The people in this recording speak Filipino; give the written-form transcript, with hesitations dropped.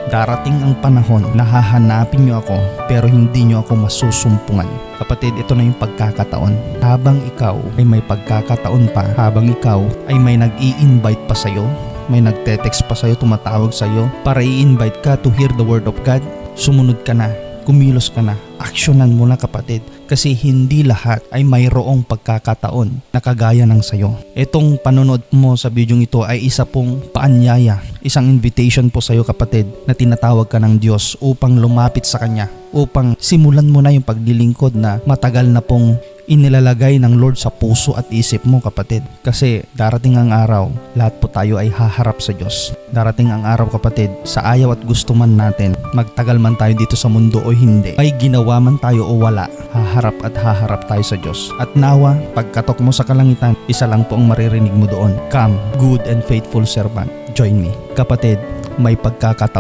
Darating ang panahon na hahanapin niyo ako pero hindi niyo ako masusumpungan. Kapatid, ito na yung pagkakataon. Habang ikaw ay may pagkakataon pa, habang ikaw ay may nag-i-invite pa sa'yo, may nagte-text pa sa'yo, tumatawag sa'yo para i-invite ka to hear the word of God, sumunod ka na, kumilos ka na, aksyonan mo na kapatid. Kasi hindi lahat ay mayroong pagkakataon na kagaya ng sayo. Itong panonood mo sa video ito ay isa pong paanyaya, isang invitation po sa'yo kapatid na tinatawag ka ng Diyos upang lumapit sa Kanya, upang simulan mo na yung paglilingkod na matagal na pong inilalagay ng Lord sa puso at isip mo kapatid. Kasi darating ang araw, lahat po tayo ay haharap sa Diyos. Darating ang araw kapatid, sa ayaw at gusto man natin, magtagal man tayo dito sa mundo o hindi, ay ginawa man tayo o wala, haharap tayo sa Diyos. At nawa, pagkatok mo sa kalangitan, isa lang po ang maririnig mo doon. Come, good and faithful servant, join me. Kapatid, may pagkakataon